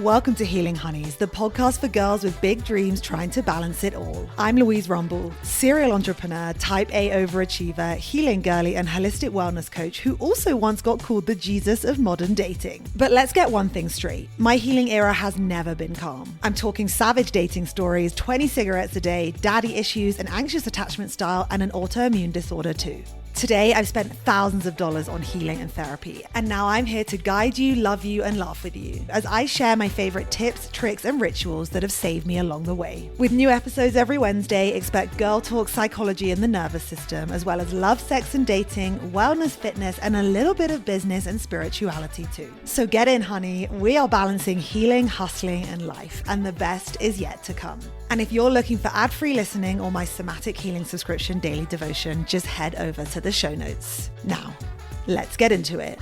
Welcome to Healing Honeys, the podcast for girls with big dreams trying to balance it all. I'm Louise Rumble, serial entrepreneur, type A overachiever, healing girly, and holistic wellness coach who also once got called the Jesus of modern dating. But let's get one thing straight. My healing era has never been calm. I'm talking savage dating stories, 20 cigarettes a day, daddy issues, an anxious attachment style, and an autoimmune disorder too. Today, I've spent thousands of dollars on healing and therapy, and now I'm here to guide you, love you, and laugh with you as I share my favorite tips, tricks, and rituals that have saved me along the way. With new episodes every Wednesday, expect girl talk, psychology, and the nervous system, as well as love, sex, and dating, wellness, fitness, and a little bit of business and spirituality too. So get in, honey. We are balancing healing, hustling, and life, and the best is yet to come. And if you're looking for ad-free listening or my somatic healing subscription daily devotion, just head over to the show notes. Now, let's get into it.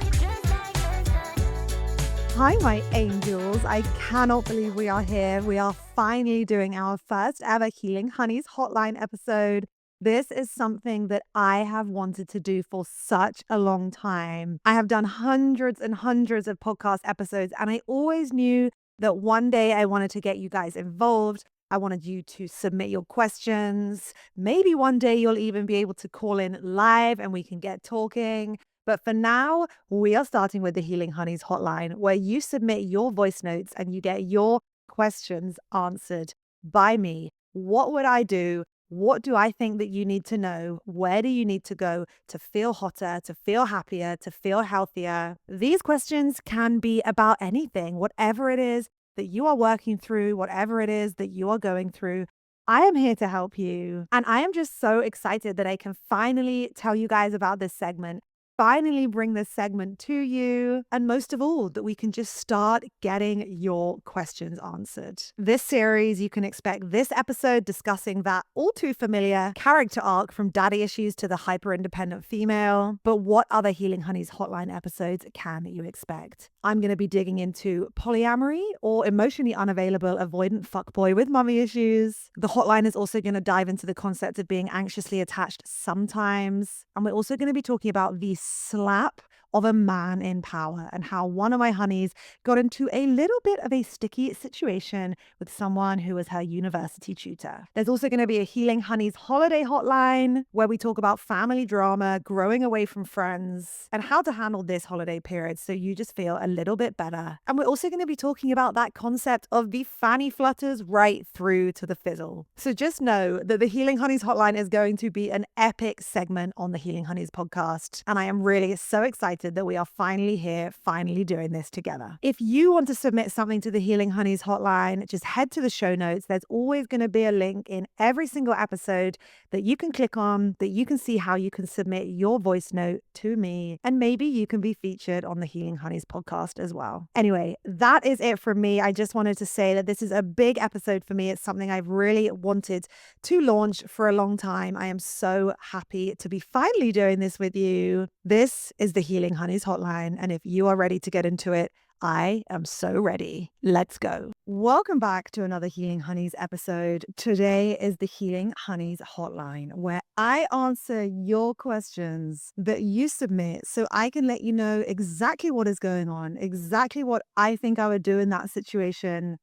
Hi, my angels. I cannot believe we are here. We are finally doing our first ever Healing Honeys Hotline episode. This is something that I have wanted to do for such a long time. I have done hundreds and hundreds of podcast episodes, and I always knew that one day I wanted to get you guys involved. I wanted you to submit your questions. Maybe one day you'll even be able to call in live and we can get talking. But for now, we are starting with the Healing Honeys hotline, where you submit your voice notes and you get your questions answered by me. What would I do? What do I think that you need to know? Where do you need to go to feel hotter, to feel happier, to feel healthier? These questions can be about anything, whatever it is that you are working through, whatever it is that you are going through. I am here to help you. And I am just so excited that I can finally tell you guys about this segment, finally bring this segment to you, and most of all, that we can just start getting your questions answered. This series, you can expect this episode discussing that all too familiar character arc from daddy issues to the hyper-independent female. But what other Healing Honeys hotline episodes can you expect? I'm going to be digging into polyamory or emotionally unavailable avoidant fuckboy with mummy issues. The hotline is also going to dive into the concept of being anxiously attached sometimes. And we're also going to be talking about the slap of a man in power and how one of my honeys got into a little bit of a sticky situation with someone who was her university tutor. There's also going to be a Healing Honeys holiday hotline where we talk about family drama, growing away from friends, and how to handle this holiday period so you just feel a little bit better. And we're also going to be talking about that concept of the fanny flutters right through to the fizzle. So just know that the Healing Honeys hotline is going to be an epic segment on the Healing Honeys podcast. And I am really so excited that we are finally here, finally doing this together. If you want to submit something to the Healing Honeys hotline, just head to the show notes. There's always going to be a link in every single episode that you can click on, that you can see how you can submit your voice note to me, and maybe you can be featured on the Healing Honeys podcast as well. Anyway, that is it from me. I just wanted to say that this is a big episode for me. It's something I've really wanted to launch for a long time. I am so happy to be finally doing this with you. This is the Healing Honeys hotline, and if you are ready to get into it, I am so ready. Let's go. Welcome back to another Healing Honeys episode. Today is the Healing Honeys hotline, where I answer your questions that you submit so I can let you know exactly what is going on, exactly what I think I would do in that situation,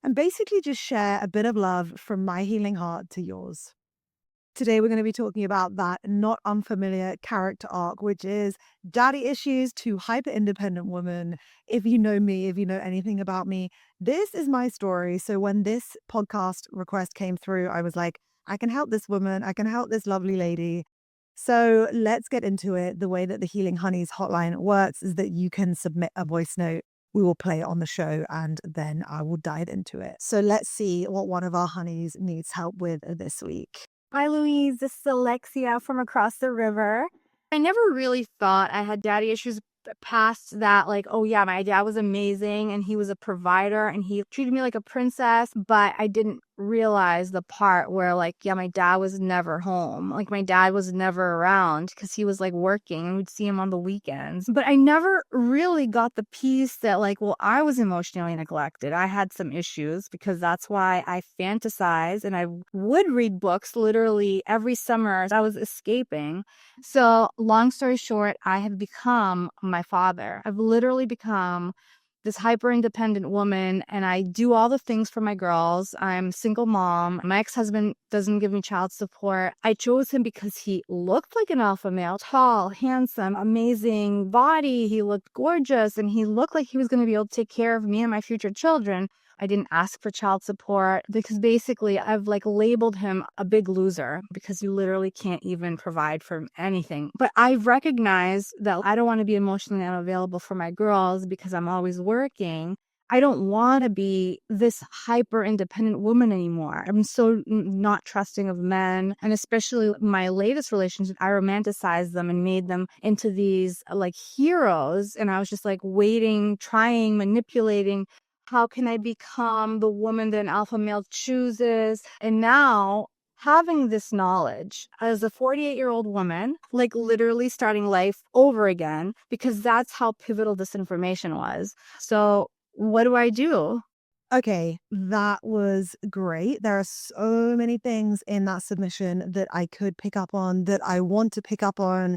and basically just share a bit of love from my healing heart to yours. Today, we're going to be talking about that not unfamiliar character arc, which is daddy issues to hyper-independent woman. If you know me, if you know anything about me, this is my story. So when this podcast request came through, I was like, I can help this woman. I can help this lovely lady. So let's get into it. The way that the Healing Honeys hotline works is that you can submit a voice note. We will play it on the show and then I will dive into it. So let's see what one of our honeys needs help with this week. Hi, Louise. This is Alexia from across the river. I never really thought I had daddy issues past that. Like, oh yeah, my dad was amazing and he was a provider and he treated me like a princess, but I didn't realize the part where like, yeah, my dad was never home. Like my dad was never around because he was like working and we'd see him on the weekends. But I never really got the piece that like, well, I was emotionally neglected. I had some issues because that's why I fantasize and I would read books literally every summer as I was escaping. So long story short, I have become my father. I've literally become this hyper independent woman and I do all the things for my girls. I'm a single mom. My ex-husband doesn't give me child support. I chose him because he looked like an alpha male, tall, handsome, amazing body. He looked gorgeous and he looked like he was going to be able to take care of me and my future children. I didn't ask for child support because basically I've like labeled him a big loser because you literally can't even provide for anything. But I recognize that I don't want to be emotionally unavailable for my girls because I'm always working. I don't want to be this hyper independent woman anymore. I'm so not trusting of men. And especially my latest relationship, I romanticized them and made them into these like heroes. And I was just like waiting, trying, manipulating. How can I become the woman that an alpha male chooses? And now having this knowledge as a 48-year-old woman, like literally starting life over again, because that's how pivotal this information was. So what do I do? Okay, that was great. There are so many things in that submission that I could pick up on, that I want to pick up on.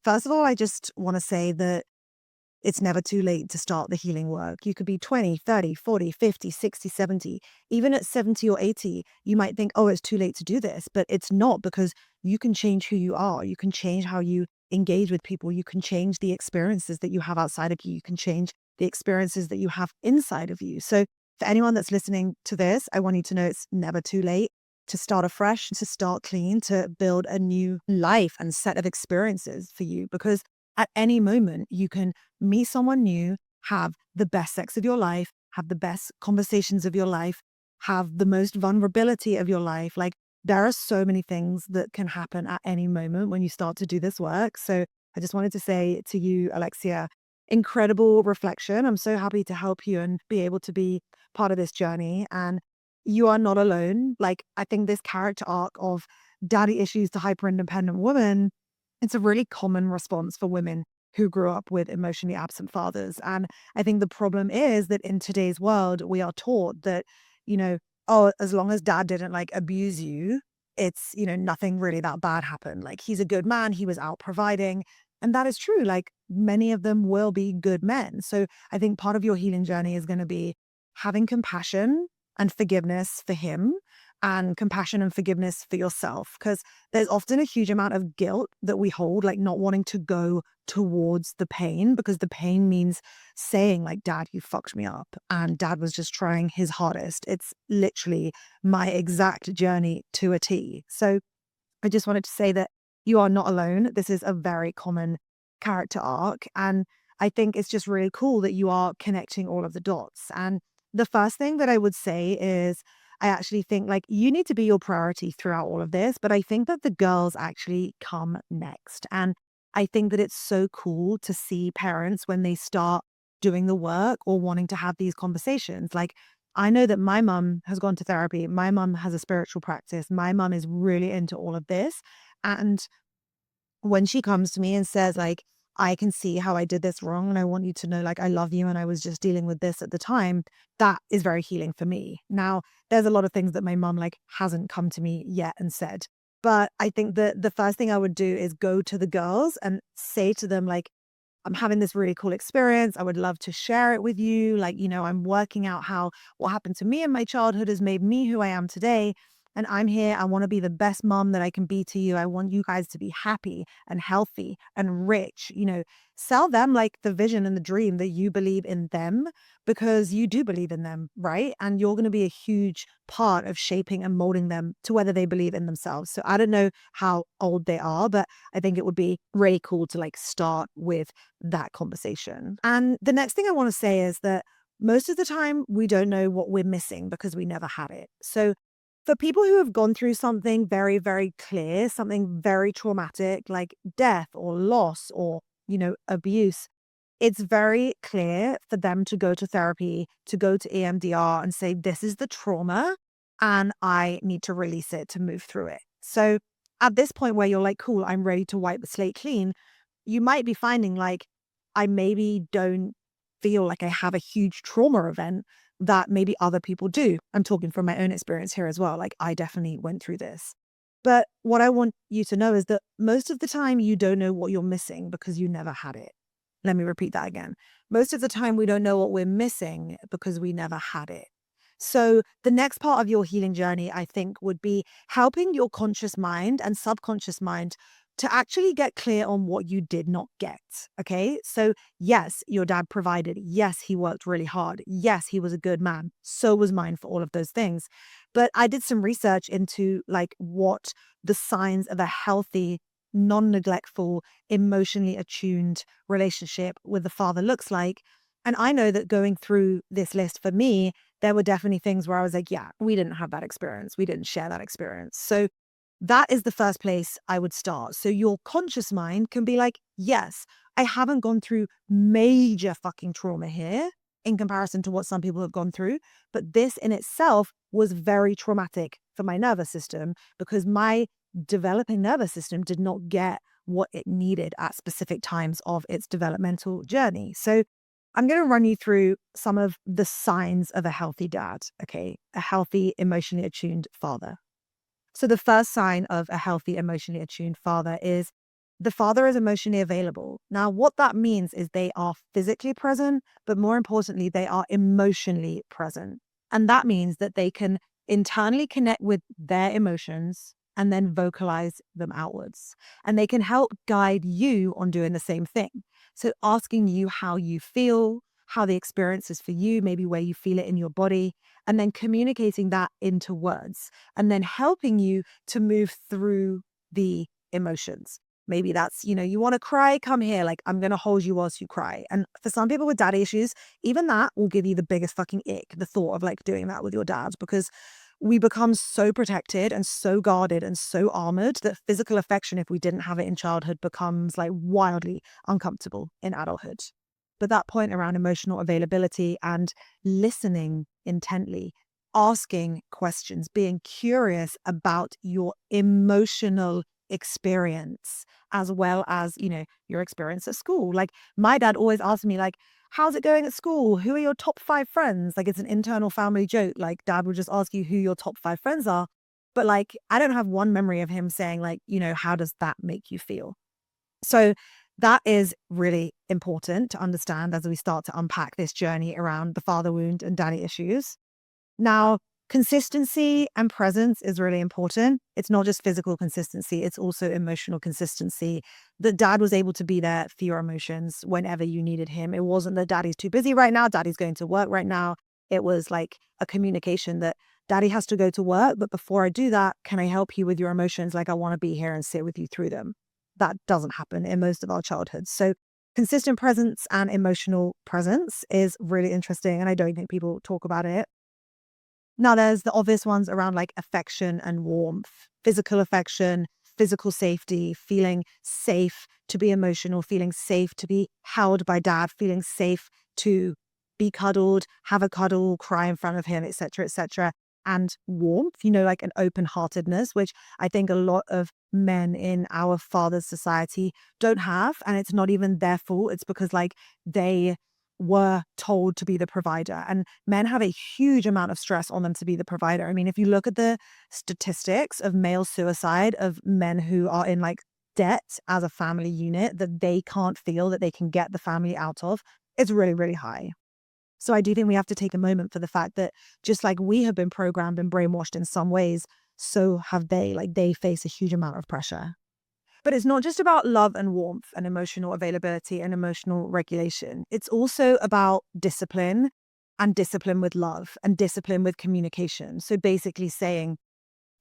First of all, I just want to say that it's never too late to start the healing work. You could be 20, 30, 40, 50, 60, 70. Even at 70 or 80, you might think, oh, it's too late to do this. But it's not, because you can change who you are. You can change how you engage with people. You can change the experiences that you have outside of you. You can change the experiences that you have inside of you. So for anyone that's listening to this, I want you to know it's never too late to start afresh, to start clean, to build a new life and set of experiences for you. Because at any moment, you can meet someone new, have the best sex of your life, have the best conversations of your life, have the most vulnerability of your life. Like, there are so many things that can happen at any moment when you start to do this work. So I just wanted to say to you, Alexia, incredible reflection. I'm so happy to help you and be able to be part of this journey. And you are not alone. Like, I think this character arc of daddy issues to hyper independent woman, it's a really common response for women who grew up with emotionally absent fathers. And I think the problem is that in today's world, we are taught that, you know, oh, as long as dad didn't like abuse you, it's, nothing really that bad happened. Like, he's a good man, he was out providing. And that is true. Like, many of them will be good men. So I think part of your healing journey is going to be having compassion and forgiveness for him, and compassion and forgiveness for yourself. Because there's often a huge amount of guilt that we hold, like not wanting to go towards the pain, because the pain means saying, like, dad, you fucked me up. And dad was just trying his hardest. It's literally my exact journey to a T. So I just wanted to say that you are not alone. This is a very common character arc. And I think it's just really cool that you are connecting all of the dots. And the first thing that I would say is, I actually think like you need to be your priority throughout all of this, but I think that the girls actually come next. And I think that it's so cool to see parents when they start doing the work or wanting to have these conversations. Like, I know that my mum has gone to therapy. My mum has a spiritual practice. My mum is really into all of this. And when she comes to me and says, like, I can see how I did this wrong and I want you to know, like, I love you and I was just dealing with this at the time, that is very healing for me. Now, there's a lot of things that my mum like hasn't come to me yet and said. But I think that the first thing I would do is go to the girls and say to them, like, I'm having this really cool experience. I would love to share it with you. Like, I'm working out how what happened to me in my childhood has made me who I am today. And I'm here. I want to be the best mom that I can be to you. I want you guys to be happy and healthy and rich. Sell them like the vision and the dream that you believe in them, because you do believe in them, right? And you're going to be a huge part of shaping and molding them to whether they believe in themselves. So I don't know how old they are, but I think it would be really cool to like start with that conversation. And the next thing I want to say is that most of the time we don't know what we're missing because we never had it. So for people who have gone through something very, very clear, something very traumatic like death or loss or, abuse, it's very clear for them to go to therapy, to go to EMDR and say, this is the trauma and I need to release it to move through it. So at this point where you're like, cool, I'm ready to wipe the slate clean, you might be finding like, I maybe don't feel like I have a huge trauma event that maybe other people do. I'm talking from my own experience here as well. Like, I definitely went through this. But what I want you to know is that most of the time you don't know what you're missing because you never had it. Let me repeat that again. Most of the time, we don't know what we're missing because we never had it. So, the next part of your healing journey, I think, would be helping your conscious mind and subconscious mind to actually get clear on what you did not get. Okay. So, yes, your dad provided. Yes, he worked really hard. Yes, he was a good man. So was mine for all of those things. But I did some research into like what the signs of a healthy, non neglectful, emotionally attuned relationship with the father looks like. And I know that going through this list for me, there were definitely things where I was like, yeah, we didn't have that experience. We didn't share that experience. So that is the first place I would start. So your conscious mind can be like, yes, I haven't gone through major fucking trauma here in comparison to what some people have gone through. But this in itself was very traumatic for my nervous system because my developing nervous system did not get what it needed at specific times of its developmental journey. So I'm going to run you through some of the signs of a healthy dad, okay? A healthy, emotionally attuned father. So the first sign of a healthy, emotionally attuned father is the father is emotionally available. Now, what that means is they are physically present, but more importantly, they are emotionally present. And that means that they can internally connect with their emotions and then vocalize them outwards. And they can help guide you on doing the same thing. So asking you how you feel, how the experience is for you, maybe where you feel it in your body, and then communicating that into words and then helping you to move through the emotions. Maybe that's, you want to cry, come here. Like, I'm going to hold you whilst you cry. And for some people with daddy issues, even that will give you the biggest fucking ick, the thought of like doing that with your dad, because we become so protected and so guarded and so armored that physical affection, if we didn't have it in childhood, becomes like wildly uncomfortable in adulthood. But that point around emotional availability and listening intently, asking questions, being curious about your emotional experience, as well as, your experience at school. Like my dad always asked me, like, how's it going at school? Who are your top 5 friends? Like it's an internal family joke. Like dad would just ask you who your top 5 friends are. But like, I don't have one memory of him saying like, how does that make you feel? So that is really important to understand as we start to unpack this journey around the father wound and daddy issues. Now, consistency and presence is really important. It's not just physical consistency, it's also emotional consistency. That dad was able to be there for your emotions whenever you needed him. It wasn't that daddy's too busy right now, daddy's going to work right now. It was like a communication that daddy has to go to work, but before I do that, can I help you with your emotions? Like I want to be here and sit with you through them. That doesn't happen in most of our childhoods. So consistent presence and emotional presence is really interesting. And I don't think people talk about it. Now, there's the obvious ones around like affection and warmth, physical affection, physical safety, feeling safe to be emotional, feeling safe to be held by dad, feeling safe to be cuddled, have a cuddle, cry in front of him, etc., etc. And warmth, like an open heartedness, which I think a lot of men in our father's society don't have. And it's not even their fault. It's because like they were told to be the provider. And men have a huge amount of stress on them to be the provider. I mean, if you look at the statistics of male suicide, of men who are in like debt as a family unit that they can't feel that they can get the family out of, it's really, really high. So I do think we have to take a moment for the fact that just like we have been programmed and brainwashed in some ways, so have they. Like they face a huge amount of pressure. But it's not just about love and warmth and emotional availability and emotional regulation. It's also about discipline and discipline with love and discipline with communication. So basically saying,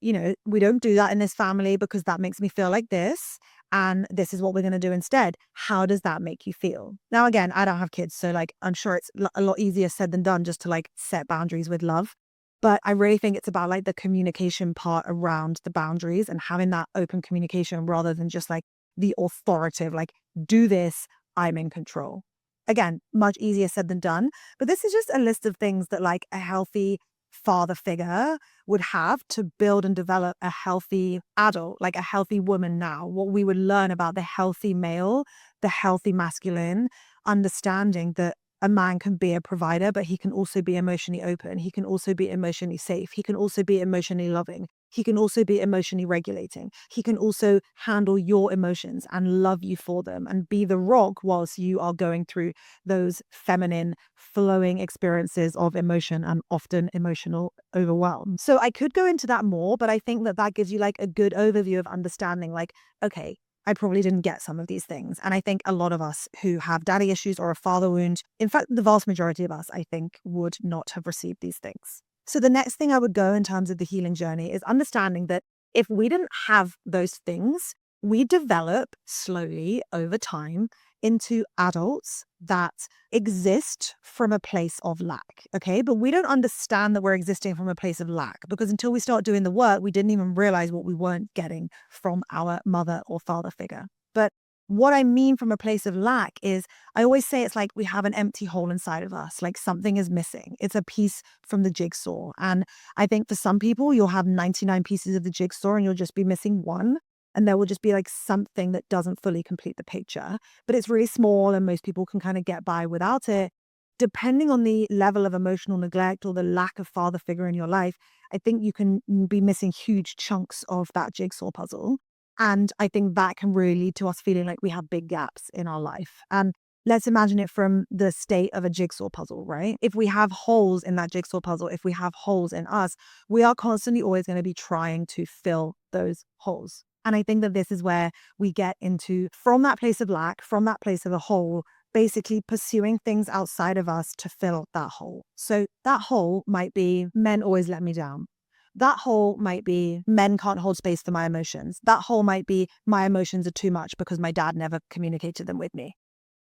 we don't do that in this family because that makes me feel like this. And this is what we're going to do instead. How does that make you feel? Now, again, I don't have kids. So like, I'm sure it's a lot easier said than done just to like set boundaries with love. But I really think it's about like the communication part around the boundaries and having that open communication rather than just like the authoritative, like, do this, I'm in control. Again, much easier said than done. But this is just a list of things that like a healthy father figure would have to build and develop a healthy adult, like a healthy woman now. What we would learn about the healthy male, the healthy masculine, understanding that a man can be a provider, but he can also be emotionally open. He can also be emotionally safe. He can also be emotionally loving. he can also be emotionally regulating. He can also handle your emotions and love you for them and be the rock whilst you are going through those feminine, flowing experiences of emotion and often emotional overwhelm. So I could go into that more, but I think that that gives you like a good overview of understanding, like, okay, I probably didn't get some of these things. And I think a lot of us who have daddy issues or a father wound, in fact, the vast majority of us, I think, would not have received these things. So the next thing I would go in terms of the healing journey is understanding that if we didn't have those things, we develop slowly over time into adults that exist from a place of lack. Okay. But we don't understand that we're existing from a place of lack because until we start doing the work, we didn't even realize what we weren't getting from our mother or father figure. But what I mean from a place of lack is I always say it's like we have an empty hole inside of us, like something is missing. It's a piece from the jigsaw. And I think for some people, you'll have 99 pieces of the jigsaw and you'll just be missing one. And there will just be like something that doesn't fully complete the picture, but it's really small and most people can kind of get by without it. Depending on the level of emotional neglect or the lack of father figure in your life, I think you can be missing huge chunks of that jigsaw puzzle. And I think that can really lead to us feeling like we have big gaps in our life. And let's imagine it from the state of a jigsaw puzzle, right? If we have holes in that jigsaw puzzle, if we have holes in us, we are constantly always going to be trying to fill those holes. And I think that this is where we get into, from that place of lack, from that place of a hole, basically pursuing things outside of us to fill that hole. So that hole might be men always let me down. That hole might be men can't hold space for my emotions. That hole might be my emotions are too much because my dad never communicated them with me.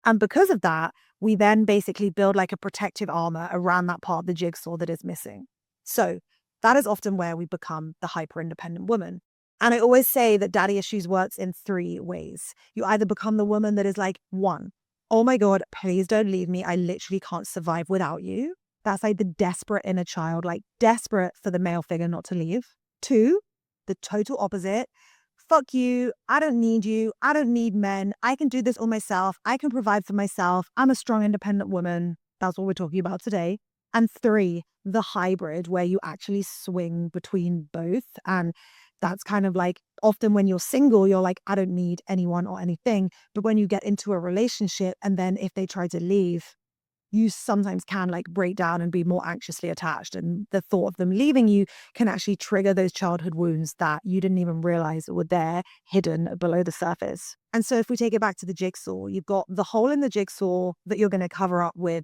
And because of that, we then basically build like a protective armor around that part of the jigsaw that is missing. So that is often where we become the hyper independent woman. And I always say that daddy issues works in three ways. You either become the woman that is like, one, oh my God, please don't leave me. I literally can't survive without you. That's like the desperate inner child, like desperate for the male figure not to leave. Two, the total opposite. Fuck you. I don't need you. I don't need men. I can do this all myself. I can provide for myself. I'm a strong, independent woman. That's what we're talking about today. And three, the hybrid, where you actually swing between both. And that's kind of like often when you're single, you're like, I don't need anyone or anything. But when you get into a relationship and then if they try to leave, you sometimes can like break down and be more anxiously attached. And the thought of them leaving you can actually trigger those childhood wounds that you didn't even realize were there hidden below the surface. And so if we take it back to the jigsaw, you've got the hole in the jigsaw that you're going to cover up with,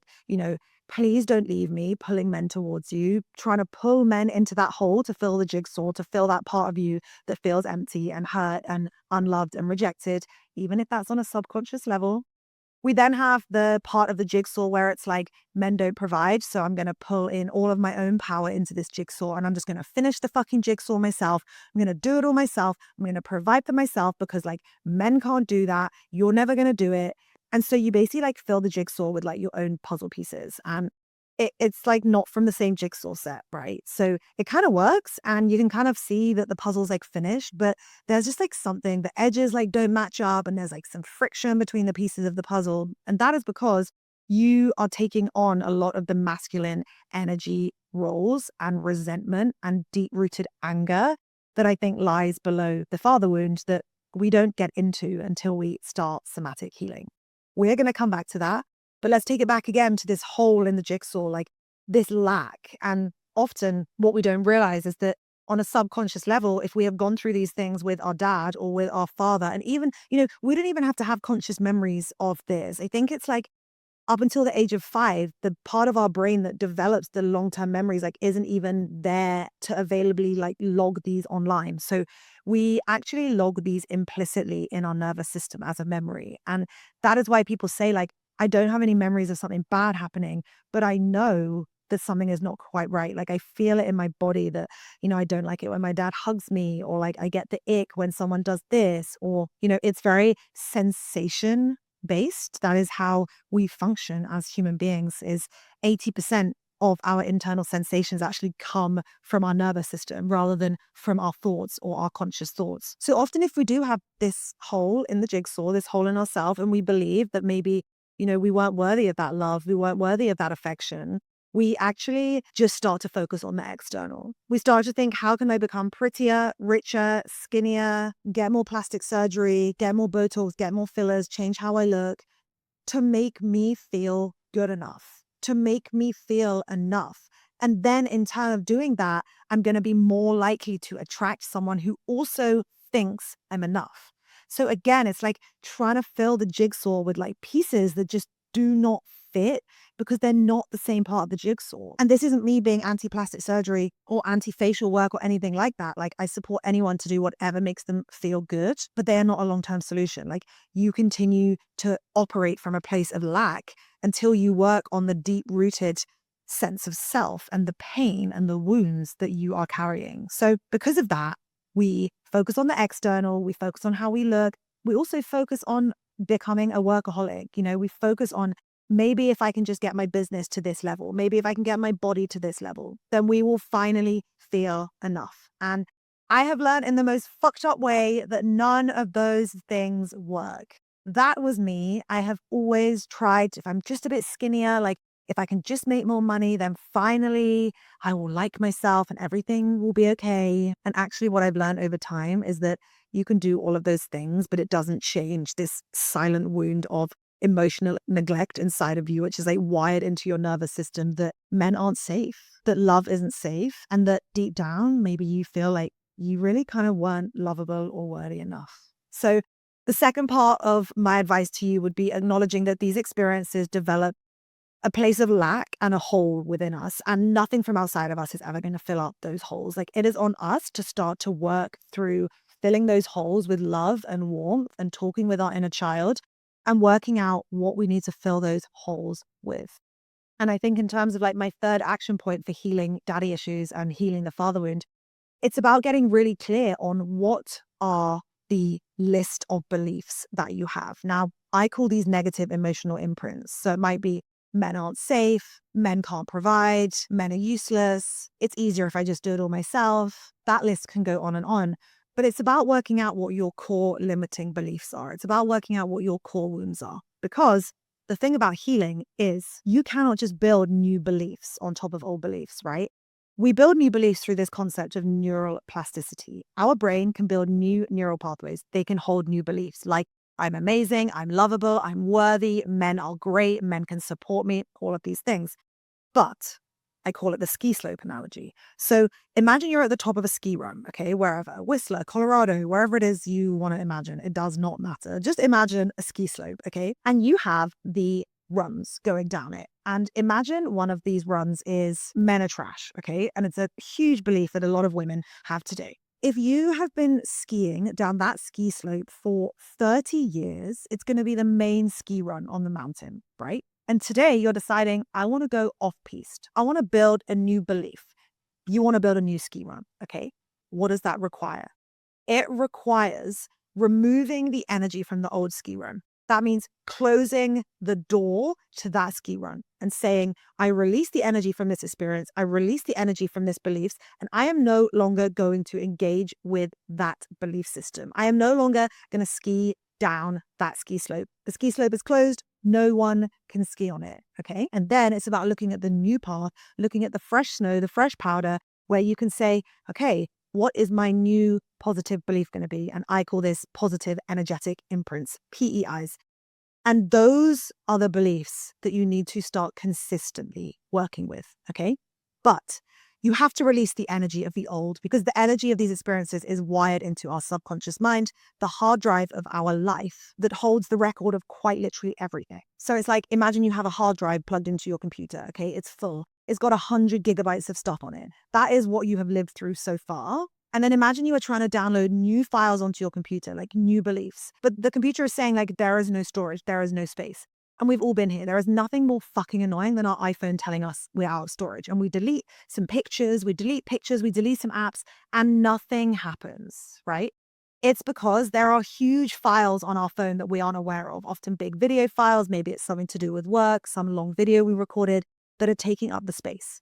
please don't leave me, pulling men towards you, trying to pull men into that hole to fill the jigsaw, to fill that part of you that feels empty and hurt and unloved and rejected, even if that's on a subconscious level. We then have the part of the jigsaw where it's like men don't provide. So I'm going to pull in all of my own power into this jigsaw and I'm just going to finish the fucking jigsaw myself. I'm going to do it all myself. I'm going to provide for myself because like men can't do that. You're never going to do it. And so you basically like fill the jigsaw with like your own puzzle pieces. And it's like not from the same jigsaw set, right? So it kind of works and you can kind of see that the puzzle's like finished, but there's just like something, the edges like don't match up and there's like some friction between the pieces of the puzzle. And that is because you are taking on a lot of the masculine energy roles and resentment and deep rooted anger that I think lies below the father wound that we don't get into until we start somatic healing. We're going to come back to that. But let's take it back again to this hole in the jigsaw, like this lack. And often what we don't realize is that on a subconscious level, if we have gone through these things with our dad or with our father, and even, we don't even have to have conscious memories of this. I think it's like up until the age of 5, the part of our brain that develops the long-term memories like isn't even there to availably like log these online. So we actually log these implicitly in our nervous system as a memory. And that is why people say like, I don't have any memories of something bad happening, but I know that something is not quite right. Like I feel it in my body that, I don't like it when my dad hugs me, or like I get the ick when someone does this, or, it's very sensation based. That is how we function as human beings. Is 80% of our internal sensations actually come from our nervous system rather than from our thoughts or our conscious thoughts. So often if we do have this hole in the jigsaw, this hole in ourselves, and we believe that maybe, we weren't worthy of that love, we weren't worthy of that affection, we actually just start to focus on the external. We start to think, how can I become prettier, richer, skinnier, get more plastic surgery, get more Botox, get more fillers, change how I look to make me feel good enough, to make me feel enough. And then in turn of doing that, I'm going to be more likely to attract someone who also thinks I'm enough. So again, it's like trying to fill the jigsaw with like pieces that just do not fit because they're not the same part of the jigsaw. And this isn't me being anti-plastic surgery or anti-facial work or anything like that. Like I support anyone to do whatever makes them feel good, but they are not a long-term solution. Like you continue to operate from a place of lack until you work on the deep-rooted sense of self and the pain and the wounds that you are carrying. So because of that, we focus on the external, we focus on how we look. We also focus on becoming a workaholic. We focus on maybe if I can just get my business to this level, maybe if I can get my body to this level, then we will finally feel enough. And I have learned in the most fucked up way that none of those things work. That was me. I have always tried, if I'm just a bit skinnier, like if I can just make more money, then finally I will like myself and everything will be okay. And actually, what I've learned over time is that you can do all of those things, but it doesn't change this silent wound of emotional neglect inside of you, which is like wired into your nervous system that men aren't safe, that love isn't safe, and that deep down, maybe you feel like you really kind of weren't lovable or worthy enough. So the second part of my advice to you would be acknowledging that these experiences develop a place of lack and a hole within us, and nothing from outside of us is ever going to fill up those holes. Like it is on us to start to work through filling those holes with love and warmth and talking with our inner child and working out what we need to fill those holes with. And I think in terms of like my third action point for healing daddy issues and healing the father wound, it's about getting really clear on what are the list of beliefs that you have. Now, I call these negative emotional imprints. So it might be men aren't safe, men can't provide, men are useless, it's easier if I just do it all myself. That list can go on and on. But it's about working out what your core limiting beliefs are. It's about working out what your core wounds are. Because the thing about healing is you cannot just build new beliefs on top of old beliefs, right? We build new beliefs through this concept of neural plasticity. Our brain can build new neural pathways. They can hold new beliefs like I'm amazing, I'm lovable, I'm worthy, men are great, men can support me, all of these things. But I call it the ski slope analogy. So imagine you're at the top of a ski run, okay, wherever, Whistler, Colorado, wherever it is you want to imagine. It does not matter. Just imagine a ski slope, okay? And you have the runs going down it. And imagine one of these runs is men are trash, okay? And it's a huge belief that a lot of women have today. If you have been skiing down that ski slope for 30 years, it's going to be the main ski run on the mountain, right? And today you're deciding, I want to go off piste. I want to build a new belief. You want to build a new ski run, okay? What does that require? It requires removing the energy from the old ski run. That means closing the door to that ski run and saying, I release the energy from this experience. I release the energy from this beliefs, and I am no longer going to engage with that belief system. I am no longer going to ski down that ski slope. The ski slope is closed. No one can ski on it. Okay. And then it's about looking at the new path, looking at the fresh snow, the fresh powder, where you can say, okay, what is my new positive belief going to be? And I call this positive energetic imprints, PEIs. And those are the beliefs that you need to start consistently working with. Okay. But you have to release the energy of the old because the energy of these experiences is wired into our subconscious mind, the hard drive of our life that holds the record of quite literally everything. So it's like, imagine you have a hard drive plugged into your computer, okay? It's full. It's got 100 gigabytes of stuff on it. That is what you have lived through so far. And then imagine you are trying to download new files onto your computer, like new beliefs. But the computer is saying like, there is no storage, there is no space. And we've all been here. There is nothing more fucking annoying than our iPhone telling us we're out of storage. And we delete some pictures, we delete some apps, and nothing happens, right? It's because there are huge files on our phone that we aren't aware of, often big video files. Maybe it's something to do with work, some long video we recorded that are taking up the space.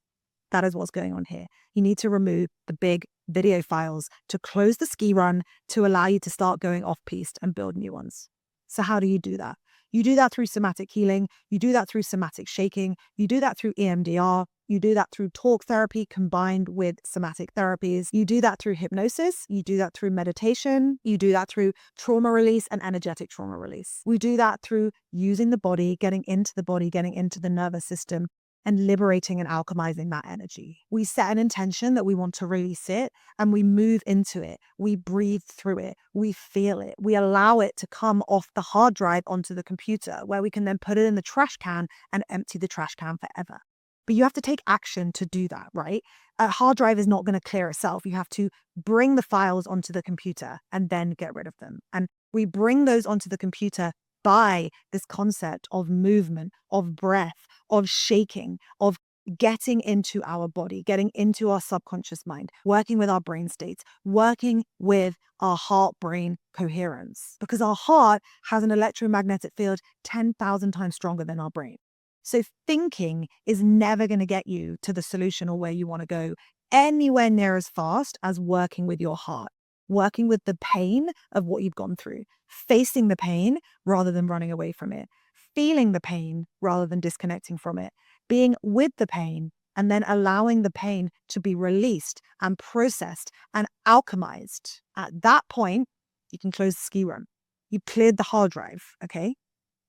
That is what's going on here. You need to remove the big video files to close the ski run to allow you to start going off piste and build new ones. So how do you do that? You do that through somatic healing. You do that through somatic shaking. You do that through EMDR. You do that through talk therapy combined with somatic therapies. You do that through hypnosis. You do that through meditation. You do that through trauma release and energetic trauma release. We do that through using the body, getting into the body, getting into the nervous system, and liberating and alchemizing that energy. We set an intention that we want to release it and we move into it. We breathe through it. We feel it. We allow it to come off the hard drive onto the computer where we can then put it in the trash can and empty the trash can forever. But you have to take action to do that, right? A hard drive is not going to clear itself. You have to bring the files onto the computer and then get rid of them. And we bring those onto the computer by this concept of movement, of breath, of shaking, of getting into our body, getting into our subconscious mind, working with our brain states, working with our heart-brain coherence. Because our heart has an electromagnetic field 10,000 times stronger than our brain. So thinking is never going to get you to the solution or where you want to go anywhere near as fast as working with your heart, working with the pain of what you've gone through, facing the pain rather than running away from it, feeling the pain rather than disconnecting from it, being with the pain and then allowing the pain to be released and processed and alchemized. At that point, you can close the ski room. You've cleared the hard drive, okay?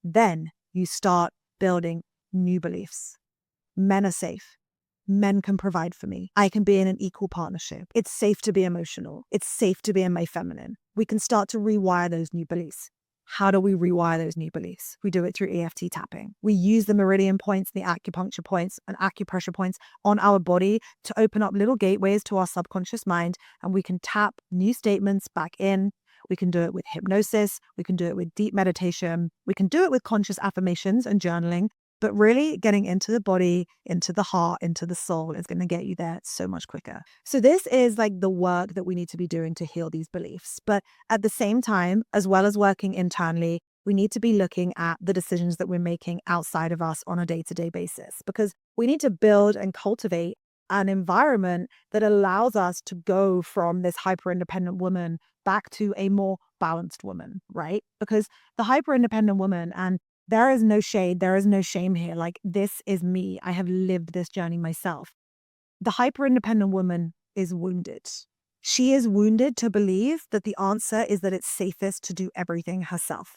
Then you start building new beliefs. Men are safe. Men can provide for me. I can be in an equal partnership. It's safe to be emotional. It's safe to be in my feminine. We can start to rewire those new beliefs. How do we rewire those new beliefs? We do it through EFT tapping. We use the meridian points, the acupuncture points, and acupressure points on our body to open up little gateways to our subconscious mind, and we can tap new statements back in. We can do it with hypnosis. We can do it with deep meditation. We can do it with conscious affirmations and journaling. But really getting into the body, into the heart, into the soul is going to get you there so much quicker. So this is like the work that we need to be doing to heal these beliefs. But at the same time, as well as working internally, we need to be looking at the decisions that we're making outside of us on a day-to-day basis, because we need to build and cultivate an environment that allows us to go from this hyper-independent woman back to a more balanced woman, right? Because the hyper-independent woman, and there is no shade, there is no shame here. Like, this is me. I have lived this journey myself. The hyper-independent woman is wounded. She is wounded to believe that the answer is that it's safest to do everything herself.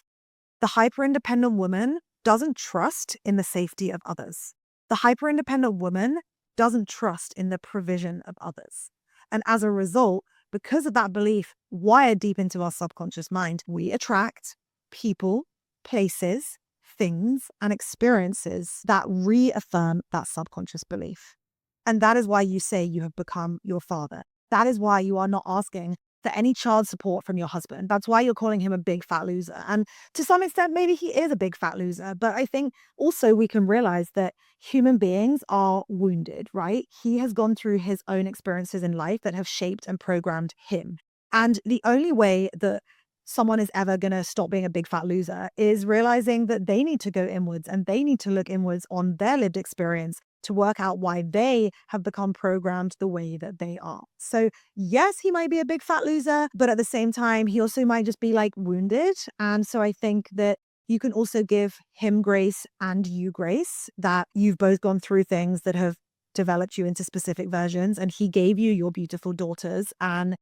The hyper-independent woman doesn't trust in the safety of others. The hyper-independent woman doesn't trust in the provision of others. And as a result, because of that belief wired deep into our subconscious mind, we attract people, places, things, and experiences that reaffirm that subconscious belief. And that is why you say you have become your father. That is why you are not asking for any child support from your husband. That's why you're calling him a big fat loser. And to some extent, maybe he is a big fat loser. But I think also we can realize that human beings are wounded, right? He has gone through his own experiences in life that have shaped and programmed him. And the only way that someone is ever going to stop being a big fat loser is realizing that they need to go inwards and they need to look inwards on their lived experience to work out why they have become programmed the way that they are. So yes, he might be a big fat loser, but at the same time, he also might just be like wounded. And so I think that you can also give him grace and you grace that you've both gone through things that have developed you into specific versions. And he gave you your beautiful daughters, and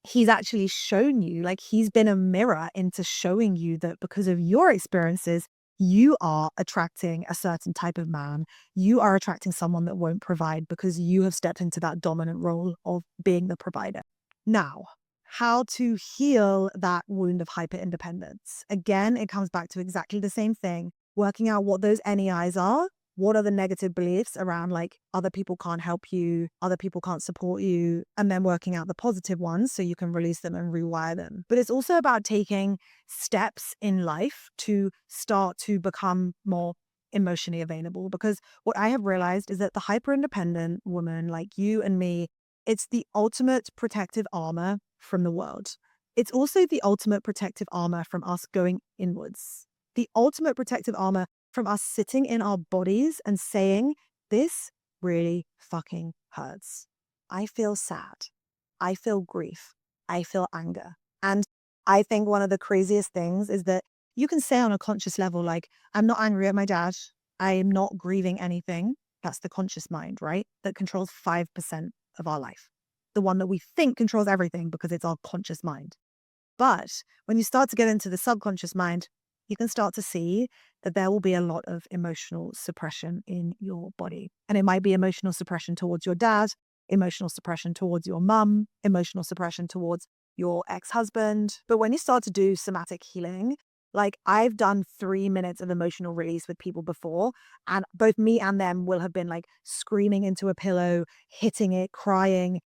he's actually shown you, like, he's been a mirror into showing you that because of your experiences, you are attracting a certain type of man. You are attracting someone that won't provide because you have stepped into that dominant role of being the provider. Now, how to heal that wound of hyper independence? Again, it comes back to exactly the same thing, working out what those NEIs are. What are the negative beliefs around, like, other people can't help you, other people can't support you, and then working out the positive ones so you can release them and rewire them. But it's also about taking steps in life to start to become more emotionally available. Because what I have realized is that the hyper independent woman like you and me, it's the ultimate protective armor from the world. It's also the ultimate protective armor from us going inwards. The ultimate protective armor from us sitting in our bodies and saying, this really fucking hurts. I feel sad. I feel grief. I feel anger. And I think one of the craziest things is that You can say on a conscious level, like, I'm not angry at my dad. I am not grieving anything. That's the conscious mind, right? That controls 5% of our life. The one that we think controls everything because it's our conscious mind. But when you start to get into the subconscious mind, you can start to see that there will be a lot of emotional suppression in your body. And it might be emotional suppression towards your dad, emotional suppression towards your mum, emotional suppression towards your ex husband. But when you start to do somatic healing, like I've done 3 minutes of emotional release with people before, and both me and them will have been like screaming into a pillow, hitting it, crying.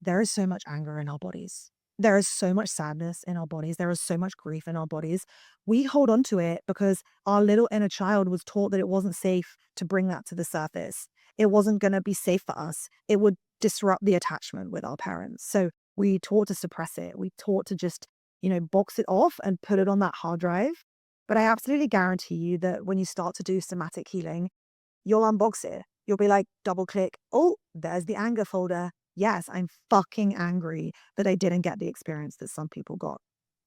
There is so much anger in our bodies. There is so much sadness in our bodies. There is so much grief in our bodies. We hold on to it because our little inner child was taught that it wasn't safe to bring that to the surface. It wasn't going to be safe for us. It would disrupt the attachment with our parents. So we taught to suppress it. We taught to just, box it off and put it on that hard drive. But I absolutely guarantee you that when you start to do somatic healing, you'll unbox it. You'll be like, double click. Oh, there's the anger folder. Yes, I'm fucking angry that I didn't get the experience that some people got.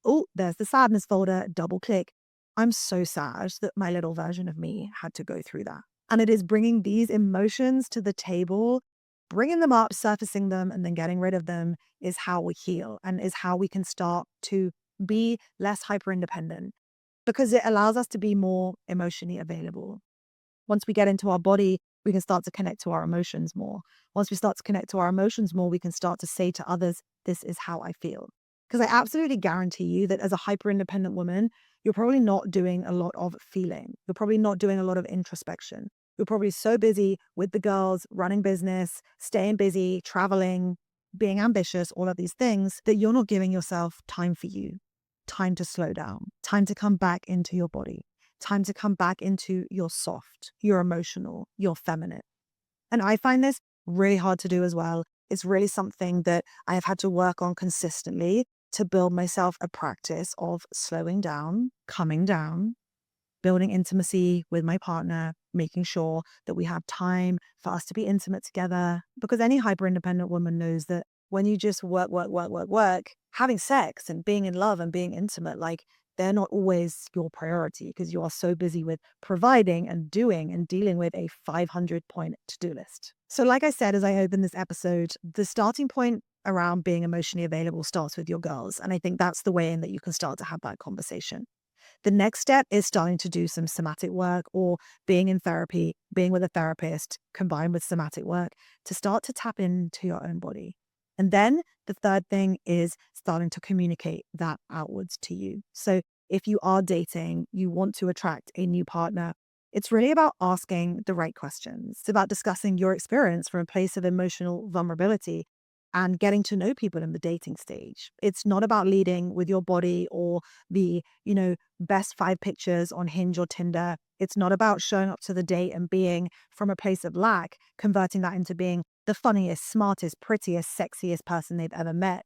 Oh, there's the sadness folder. Double click. I'm so sad that my little version of me had to go through that. And it is bringing these emotions to the table, bringing them up, surfacing them, and then getting rid of them is how we heal and is how we can start to be less hyper independent because it allows us to be more emotionally available. Once we get into our body, we can start to connect to our emotions more. Once we start to connect to our emotions more, we can start to say to others, this is how I feel. Because I absolutely guarantee you that as a hyper independent woman, you're probably not doing a lot of feeling. You're probably not doing a lot of introspection. You're probably so busy with the girls, running business, staying busy, traveling, being ambitious, all of these things that you're not giving yourself time for you, time to slow down, time to come back into your body, time to come back into your soft, your emotional, your feminine. And I find this really hard to do as well. It's really something that I have had to work on consistently to build myself a practice of slowing down, coming down, building intimacy with my partner, making sure that we have time for us to be intimate together. Because any hyper independent woman knows that when you just work, having sex and being in love and being intimate, like they're not always your priority because you are so busy with providing and doing and dealing with a 500-point to-do list. So like I said, as I open this episode, the starting point around being emotionally available starts with your girls. And I think that's the way in that you can start to have that conversation. The next step is starting to do some somatic work or being in therapy, being with a therapist combined with somatic work to start to tap into your own body. And then the third thing is starting to communicate that outwards to you. So if you are dating, you want to attract a new partner, it's really about asking the right questions. It's about discussing your experience from a place of emotional vulnerability and getting to know people in the dating stage. It's not about leading with your body or the, best 5 pictures on Hinge or Tinder. It's not about showing up to the date and being from a place of lack, converting that into being the funniest, smartest, prettiest, sexiest person they've ever met.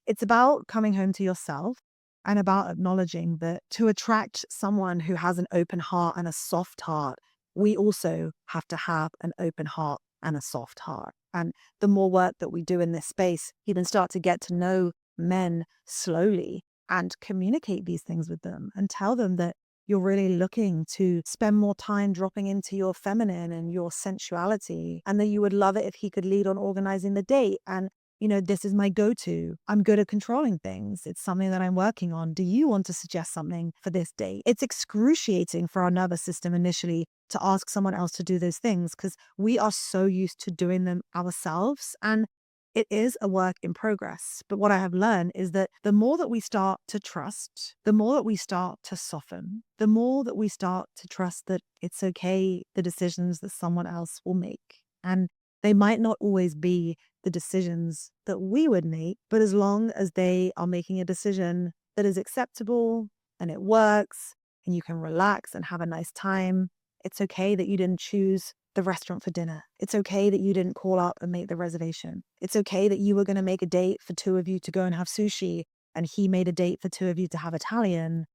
It's about coming home to yourself and about acknowledging that to attract someone who has an open heart and a soft heart, we also have to have an open heart and a soft heart. And the more work that we do in this space, you can start to get to know men slowly and communicate these things with them and tell them that you're really looking to spend more time dropping into your feminine and your sensuality, and that you would love it if he could lead on organizing the date. And, this is my go-to. I'm good at controlling things. It's something that I'm working on. Do you want to suggest something for this date? It's excruciating for our nervous system initially to ask someone else to do those things because we are so used to doing them ourselves. And it is a work in progress. But what I have learned is that the more that we start to trust, the more that we start to soften, the more that we start to trust that it's okay, the decisions that someone else will make. And they might not always be the decisions that we would make, but as long as they are making a decision that is acceptable and it works and you can relax and have a nice time, it's okay that you didn't choose the restaurant for dinner. It's okay that you didn't call up and make the reservation. It's okay that you were going to make a date for 2 of you to go and have sushi and he made a date for 2 of you to have Italian.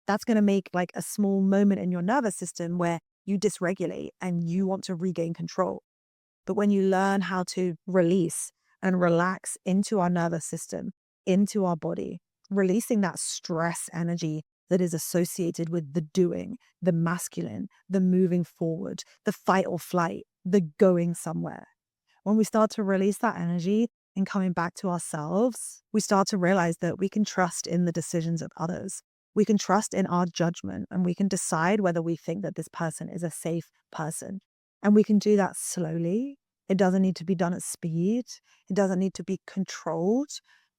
That's going to make like a small moment in your nervous system where you dysregulate and you want to regain control. But when you learn how to release and relax into our nervous system, into our body, releasing that stress energy that is associated with the doing, the masculine, the moving forward, the fight or flight, the going somewhere. When we start to release that energy and coming back to ourselves, we start to realize that we can trust in the decisions of others. We can trust in our judgment, and we can decide whether we think that this person is a safe person. And we can do that slowly. It doesn't need to be done at speed. It doesn't need to be controlled.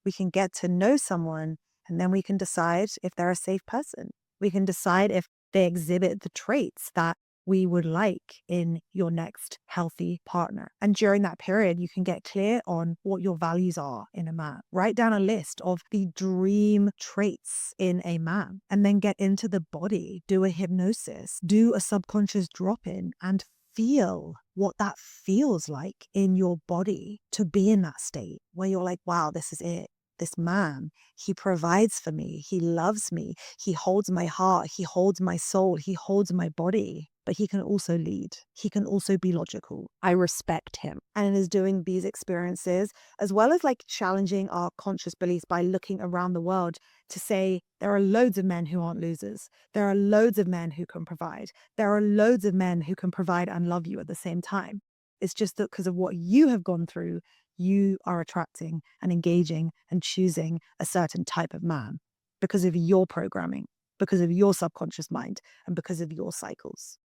We can get to know someone, and then we can decide if they're a safe person. We can decide if they exhibit the traits that we would like in your next healthy partner. And during that period, you can get clear on what your values are in a man. Write down a list of the dream traits in a man, and then get into the body, do a hypnosis, do a subconscious drop in, and feel what that feels like in your body to be in that state where you're like, wow, this is it. This man, he provides for me. He loves me. He holds my heart. He holds my soul. He holds my body. But he can also lead. He can also be logical. I respect him. And is doing these experiences, as well as like challenging our conscious beliefs by looking around the world to say, there are loads of men who aren't losers. There are loads of men who can provide. There are loads of men who can provide and love you at the same time. It's just that because of what you have gone through, you are attracting and engaging and choosing a certain type of man because of your programming, because of your subconscious mind, and because of your cycles.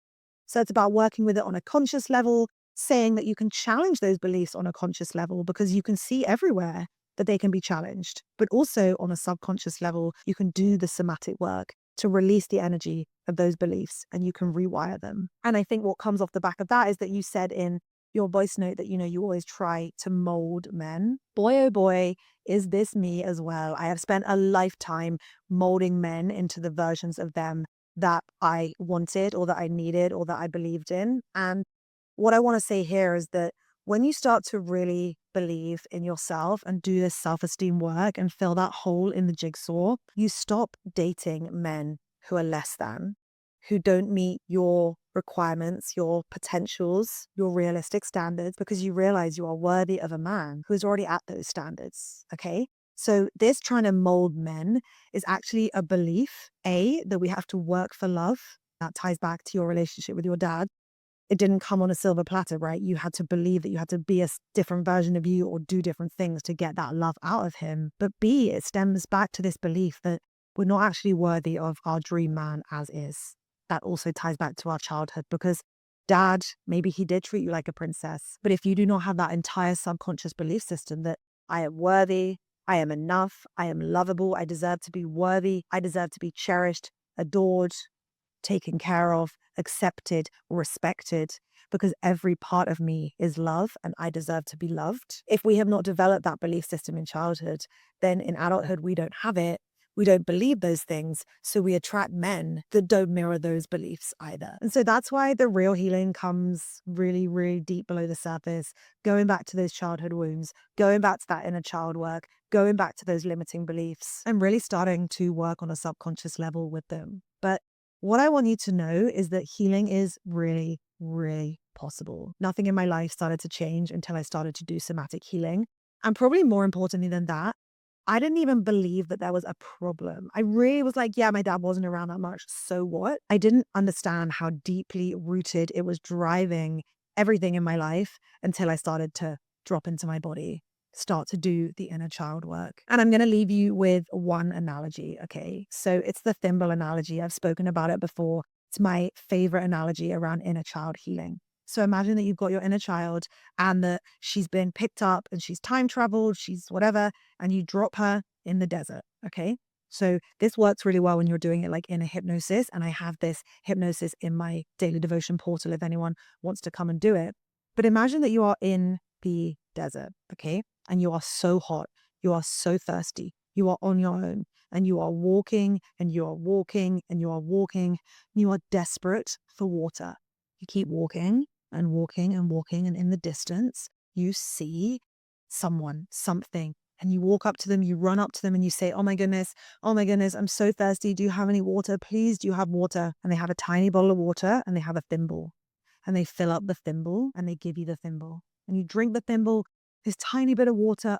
So it's about working with it on a conscious level, saying that you can challenge those beliefs on a conscious level because you can see everywhere that they can be challenged. But also on a subconscious level, you can do the somatic work to release the energy of those beliefs and you can rewire them. And I think what comes off the back of that is that you said in your voice note that, you always try to mold men. Boy, oh boy, is this me as well. I have spent a lifetime molding men into the versions of them that I wanted or that I needed or that I believed in. And what I want to say here is that when you start to really believe in yourself and do this self-esteem work and fill that hole in the jigsaw, you stop dating men who are less than, who don't meet your requirements, your potentials, your realistic standards, because you realize you are worthy of a man who is already at those standards. Okay. So this trying to mold men is actually a belief, that we have to work for love. That ties back to your relationship with your dad. It didn't come on a silver platter, right? You had to believe that you had to be a different version of you or do different things to get that love out of him. But B, it stems back to this belief that we're not actually worthy of our dream man as is. That also ties back to our childhood because dad, maybe he did treat you like a princess. But if you do not have that entire subconscious belief system that I am worthy, I am enough, I am lovable, I deserve to be worthy, I deserve to be cherished, adored, taken care of, accepted, respected, because every part of me is love and I deserve to be loved. If we have not developed that belief system in childhood, then in adulthood, we don't have it. We don't believe those things. So we attract men that don't mirror those beliefs either. And so that's why the real healing comes really, really deep below the surface, going back to those childhood wounds, going back to that inner child work, going back to those limiting beliefs, and really starting to work on a subconscious level with them. But what I want you to know is that healing is really, really possible. Nothing in my life started to change until I started to do somatic healing. And probably more importantly than that, I didn't even believe that there was a problem. I really was like, yeah, my dad wasn't around that much. So what? I didn't understand how deeply rooted it was driving everything in my life until I started to drop into my body, start to do the inner child work. And I'm going to leave you with one analogy. Okay. So it's the thimble analogy. I've spoken about it before. It's my favorite analogy around inner child healing. So imagine that you've got your inner child and that she's been picked up and she's time traveled, she's whatever, and you drop her in the desert. Okay. So this works really well when you're doing it like in a hypnosis. And I have this hypnosis in my daily devotion portal if anyone wants to come and do it. But imagine that you are in the desert. Okay. And you are so hot. You are so thirsty. You are on your own and you are walking and you are walking and you are walking. And you are desperate for water. You keep walking and walking and walking. And in the distance, you see someone, something. And you walk up to them, you run up to them and you say, oh my goodness, I'm so thirsty. Do you have any water? Please, do you have water? And they have a tiny bottle of water and they have a thimble. And they fill up the thimble and they give you the thimble. And you drink the thimble This tiny bit of water,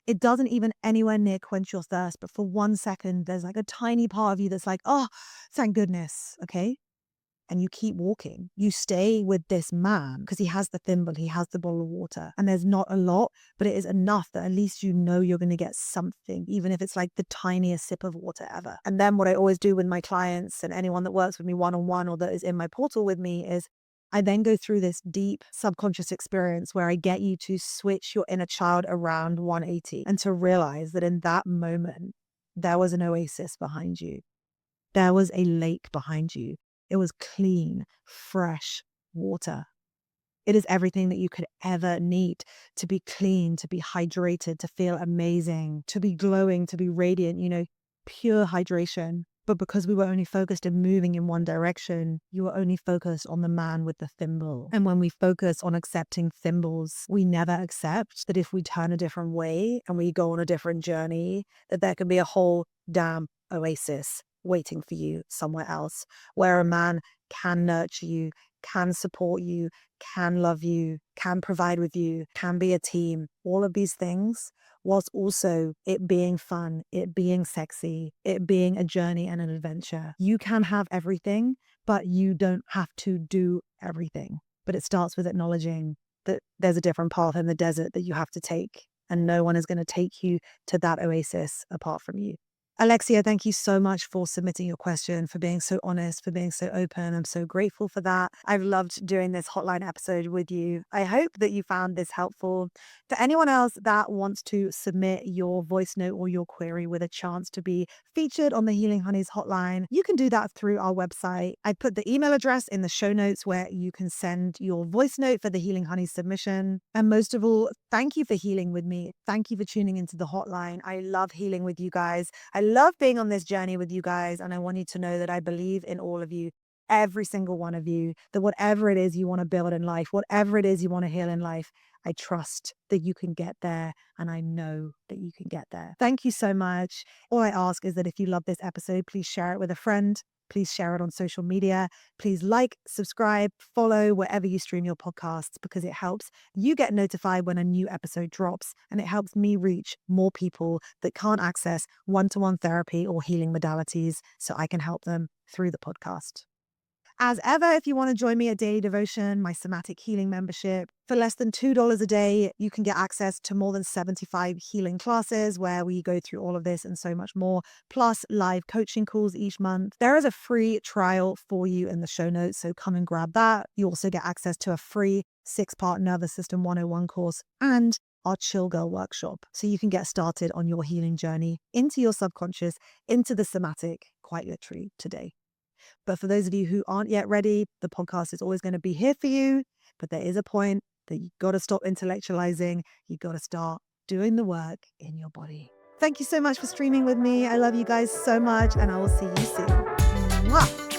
it doesn't even anywhere near quench your thirst. But for 1 second, there's like a tiny part of you that's like, thank goodness. Okay. And you keep walking. You stay with this man because he has the thimble, he has the bottle of water. And there's not a lot, but it is enough that at least you know you're going to get something, even if it's like the tiniest sip of water ever. And then what I always do with my clients and anyone that works with me one-on-one or that is in my portal with me is I then go through this deep subconscious experience where I get you to switch your inner child around 180 and to realize that in that moment, there was an oasis behind you. There was a lake behind you. It was clean, fresh water. It is everything that you could ever need to be clean, to be hydrated, to feel amazing, to be glowing, to be radiant, pure hydration. But because we were only focused in moving in one direction, you were only focused on the man with the thimble. And when we focus on accepting thimbles, we never accept that if we turn a different way and we go on a different journey, that there can be a whole damn oasis waiting for you somewhere else, where a man can nurture you, can support you, can love you, can provide with you, can be a team. All of these things, whilst also it being fun, it being sexy, it being a journey and an adventure. You can have everything, but you don't have to do everything. But it starts with acknowledging that there's a different path in the desert that you have to take, and no one is going to take you to that oasis apart from you. Alexia, thank you so much for submitting your question, for being so honest, for being so open. I'm so grateful for that. I've loved doing this hotline episode with you. I hope that you found this helpful. For anyone else that wants to submit your voice note or your query with a chance to be featured on the Healing Honeys hotline, you can do that through our website. I put the email address in the show notes where you can send your voice note for the Healing Honeys submission. And most of all, thank you for healing with me. Thank you for tuning into the hotline. I love healing with you guys. I love being on this journey with you guys, and I want you to know that I believe in all of you, every single one of you, that whatever it is you want to build in life, whatever it is you want to heal in life, I trust that you can get there, and I know that you can get there. Thank you so much. All I ask is that if you love this episode, please share it with a friend. Please share it on social media. Please like, subscribe, follow wherever you stream your podcasts, because it helps you get notified when a new episode drops, and it helps me reach more people that can't access one-to-one therapy or healing modalities, so I can help them through the podcast. As ever, if you want to join me at Daily Devotion, my somatic healing membership, for less than $2 a day, you can get access to more than 75 healing classes where we go through all of this and so much more, plus live coaching calls each month. There is a free trial for you in the show notes, so come and grab that. You also get access to a free 6-part Nervous System 101 course and our Chill Girl workshop, so you can get started on your healing journey into your subconscious, into the somatic, quite literally today. But for those of you who aren't yet ready, the podcast is always going to be here for you. But there is a point that you've got to stop intellectualizing. You've got to start doing the work in your body. Thank you so much for streaming with me. I love you guys so much, and I will see you soon. Mwah!